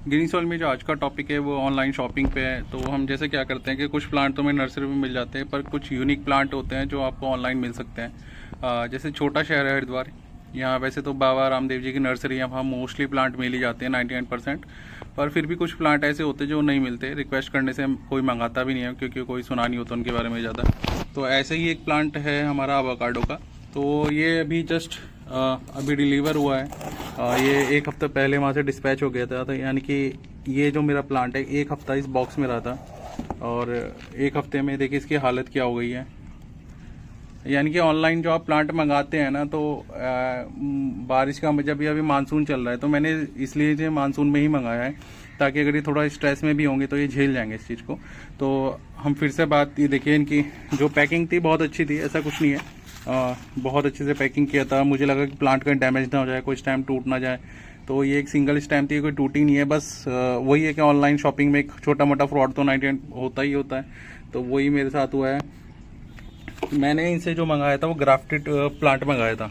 Green soil में जो आज का टॉपिक है वो ऑनलाइन शॉपिंग पे है। तो हम जैसे क्या करते हैं कि कुछ प्लांट तो हमें नर्सरी में मिल जाते हैं, पर कुछ यूनिक प्लांट होते हैं जो आपको ऑनलाइन मिल सकते हैं। जैसे छोटा शहर है हरिद्वार, यहाँ वैसे तो बाबा रामदेव जी की नर्सरी यहाँ मोस्टली प्लांट मिल ही जाते हैं 99%, पर फिर भी कुछ प्लांट ऐसे होते हैं जो नहीं मिलते। रिक्वेस्ट करने से कोई मंगाता भी नहीं है क्योंकि कोई सुना नहीं होता उनके बारे में ज़्यादा। तो ऐसे ही एक प्लांट है हमारा अवाकाडो का। तो ये अभी जस्ट अभी डिलीवर हुआ है। ये एक हफ्ता पहले वहाँ से डिस्पैच हो गया था। तो यानी कि ये जो मेरा प्लांट है एक हफ्ता इस बॉक्स में रहा था, और एक हफ्ते में देखिए इसकी हालत क्या हो गई है। यानी कि ऑनलाइन जो आप प्लांट मंगाते हैं ना, तो बारिश का जब अभी मानसून चल रहा है तो मैंने इसलिए इसे मानसून में ही मंगाया है, ताकि अगर ये थोड़ा स्ट्रेस में भी होंगे तो ये झेल जाएंगे इस चीज़ को। तो हम फिर से बात ये देखिए, इनकी जो पैकिंग थी बहुत अच्छी थी, ऐसा कुछ नहीं है। बहुत अच्छे से पैकिंग किया था। मुझे लगा कि प्लांट कहीं डैमेज ना हो जाए, कोई स्टैम्प टूट ना जाए। तो ये एक सिंगल स्टैम्प थी, कोई टूटी नहीं है। बस वही है कि ऑनलाइन शॉपिंग में एक छोटा मोटा फ्रॉड तो 99 होता ही होता है। तो वही मेरे साथ हुआ है। मैंने इनसे जो मंगाया था वो ग्राफ्टेड प्लांट मंगाया था।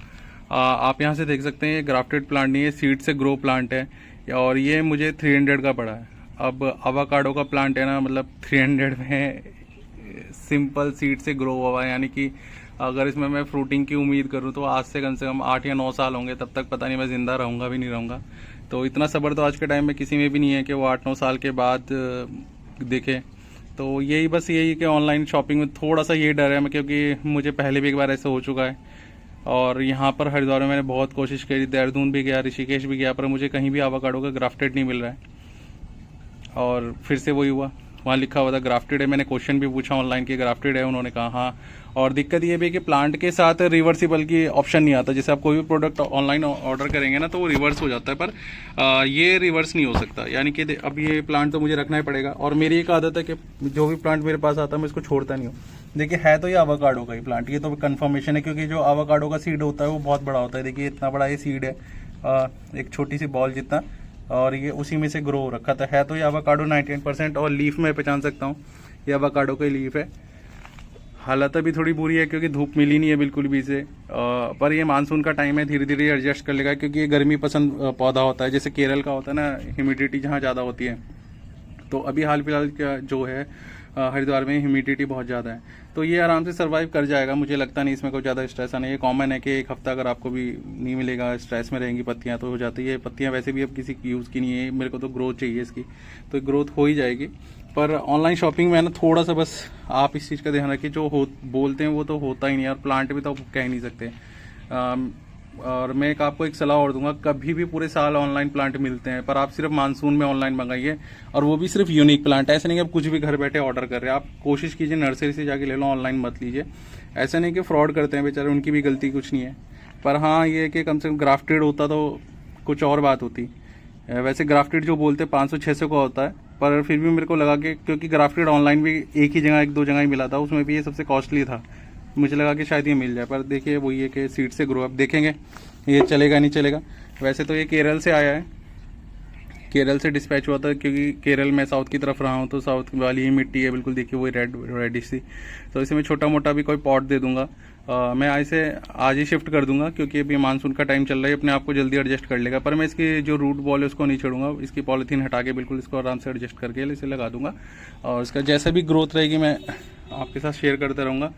आप यहाँ से देख सकते हैं, ये ग्राफ्टेड प्लांट नहीं है, सीड से ग्रो प्लांट है, और ये मुझे 300 का पड़ा है। अब अवाकाडो का प्लांट है ना, मतलब 300 में सिंपल सीड से ग्रो हुआ है। यानी कि अगर इसमें मैं फ्रूटिंग की उम्मीद करूँ तो आज से कम 8 या 9 साल होंगे, तब तक पता नहीं मैं ज़िंदा रहूँगा भी नहीं रहूँगा। तो इतना सब्र तो आज के टाइम में किसी में भी नहीं है कि वो 8-9 साल के बाद देखे। तो यही बस यही कि ऑनलाइन शॉपिंग में थोड़ा सा ये डर है, क्योंकि मुझे पहले भी एक बार ऐसा हो चुका है। और यहाँ पर हरिद्वार में मैंने बहुत कोशिश करी, देहरादून भी गया, ऋषिकेश भी गया, पर मुझे कहीं भी आवाकाडो का ग्राफ्टेड नहीं मिल रहा है। और फिर से वही हुआ, वहाँ लिखा हुआ था ग्राफ्टेड है। मैंने क्वेश्चन भी पूछा ऑनलाइन कि ग्राफ्टेड है, उन्होंने कहा हाँ। और दिक्कत ये भी है कि प्लांट के साथ रिवर्सिबल की ऑप्शन नहीं आता। जैसे आप कोई भी प्रोडक्ट ऑनलाइन ऑर्डर करेंगे ना, तो वो रिवर्स हो जाता है, पर ये रिवर्स नहीं हो सकता। यानी कि अब ये प्लांट तो मुझे रखना ही पड़ेगा। और मेरी एक आदत है कि जो भी प्लांट मेरे पास आता है मैं इसको छोड़ता नहीं हूँ। देखिए है तो ये आवाकाडो का ही प्लांट, ये तो कन्फर्मेशन है, क्योंकि जो आवाकाडो का सीड होता है वो बहुत बड़ा होता है। देखिए इतना बड़ा ये सीड है, एक छोटी सी बॉल जितना, और ये उसी में से ग्रो हो रखा था। है तो ये आवाकाडो 99%, और लीफ में पहचान सकता हूँ ये आवाकाडो का लीफ है। हालत अभी थोड़ी बुरी है क्योंकि धूप मिली नहीं है बिल्कुल भी इसे, पर ये मानसून का टाइम है, धीरे धीरे एडजस्ट कर लेगा, क्योंकि ये गर्मी पसंद पौधा होता है। जैसे केरल का होता है ना, ह्यूमिडिटी जहाँ ज़्यादा होती है। तो अभी हाल फिलहाल का जो है हरिद्वार में ह्यूमिडिटी बहुत ज़्यादा है, तो ये आराम से सर्वाइव कर जाएगा। मुझे लगता नहीं इसमें कोई ज़्यादा स्ट्रेस आना। ये कॉमन है कि एक हफ्ता अगर आपको भी नहीं मिलेगा, स्ट्रेस में रहेंगी पत्तियाँ, तो हो जाती है। पत्तियाँ वैसे भी अब किसी यूज़ की नहीं है, मेरे को तो ग्रोथ चाहिए इसकी, तो ग्रोथ हो ही जाएगी। पर ऑनलाइन शॉपिंग में है ना, थोड़ा सा बस आप इस चीज़ का ध्यान रखिए, जो बोलते हैं वो तो होता ही नहीं है, और प्लांट भी तो कह ही नहीं सकते। और मैं आपको एक सलाह और दूंगा, कभी भी पूरे साल ऑनलाइन प्लांट मिलते हैं, पर आप सिर्फ मानसून में ऑनलाइन मंगाइए, और वो भी सिर्फ यूनिक प्लांट। ऐसा नहीं कि आप कुछ भी घर बैठे ऑर्डर कर रहे हैं। आप कोशिश कीजिए नर्सरी से जाके ले लो, ऑनलाइन मत लीजिए। ऐसा नहीं कि फ्रॉड करते हैं बेचारे, उनकी भी गलती कुछ नहीं है। पर हाँ, ये कि कम से कम ग्राफ्टेड होता तो कुछ और बात होती। वैसे ग्राफ्टेड जो बोलते हैं 500-600 का होता है, पर फिर भी मेरे को लगा कि क्योंकि ग्राफ्टेड ऑनलाइन भी एक ही जगह 1-2 जगह ही मिला था, उसमें भी ये सबसे कॉस्टली था, मुझे लगा कि शायद ये मिल जाए। पर देखिए वही है कि सीड से ग्रो अप देखेंगे ये चलेगा नहीं चलेगा। वैसे तो ये केरल से आया है, केरल से डिस्पैच हुआ था, क्योंकि केरल में साउथ की तरफ रहा हूँ, तो साउथ वाली ही मिट्टी है बिल्कुल। देखिए वही रेडिश सी। तो इसे मैं छोटा मोटा भी कोई पॉट दे दूंगा। मैं इसे आज ही शिफ्ट कर दूंगा, क्योंकि अभी मानसून का टाइम चल रहा है, अपने आप को जल्दी एडजस्ट कर लेगा। पर मैं इसकी जो रूट बॉल है उसको नहीं छोड़ूंगा, इसकी पॉलीथीन हटा के बिल्कुल इसको आराम से एडजस्ट करके इसे लगा दूंगा, और इसका जैसा भी ग्रोथ रहेगी मैं आपके साथ शेयर करता रहूँगा।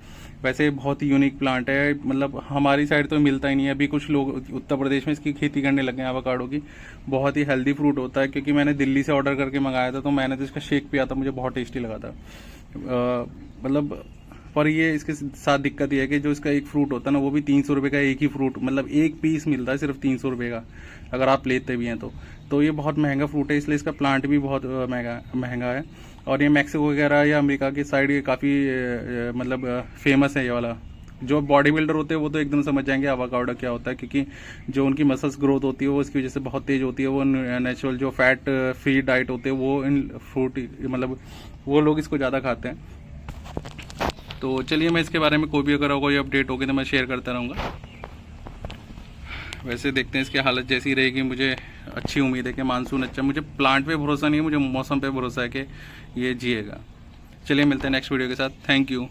वैसे बहुत ही यूनिक प्लांट है, मतलब हमारी साइड तो मिलता ही नहीं है। अभी कुछ लोग उत्तर प्रदेश में इसकी खेती करने लगे हैं आवाकाडो की। बहुत ही हेल्दी फ्रूट होता है, क्योंकि मैंने दिल्ली से ऑर्डर करके मंगाया था, तो मैंने तो इसका शेक पिया था, मुझे बहुत टेस्टी लगा था। मतलब पर ये इसके साथ दिक्कत ये है कि जो इसका एक फ्रूट होता है ना, वो भी 300 रुपये का एक ही फ्रूट, मतलब एक पीस मिलता है सिर्फ 300 रुपये का, अगर आप लेते भी हैं तो ये बहुत महंगा फ्रूट है, इसलिए इसका प्लांट भी बहुत महंगा है। और ये मैक्सिको वगैरह या अमेरिका की साइड ये काफ़ी मतलब फेमस है ये वाला। जो बॉडी बिल्डर होते हैं वो तो एकदम समझ जाएंगे आवाकाडो क्या होता है, क्योंकि जो उनकी मसल्स ग्रोथ होती है वो इसकी वजह से बहुत तेज़ होती है। वो नेचुरल जो फैट फ्री डाइट होते हैं वो इन फ्रूट, मतलब वो लोग इसको ज़्यादा खाते हैं। तो चलिए, मैं इसके बारे में कोई भी अगर कोई अपडेट होगी तो मैं शेयर करता रहूँगा। वैसे देखते हैं इसकी हालत जैसी रहेगी, मुझे अच्छी उम्मीद है कि मानसून अच्छा। मुझे प्लांट पे भरोसा नहीं है, मुझे मौसम पे भरोसा है कि ये जिएगा। चलिए मिलते हैं नेक्स्ट वीडियो के साथ। Thank you.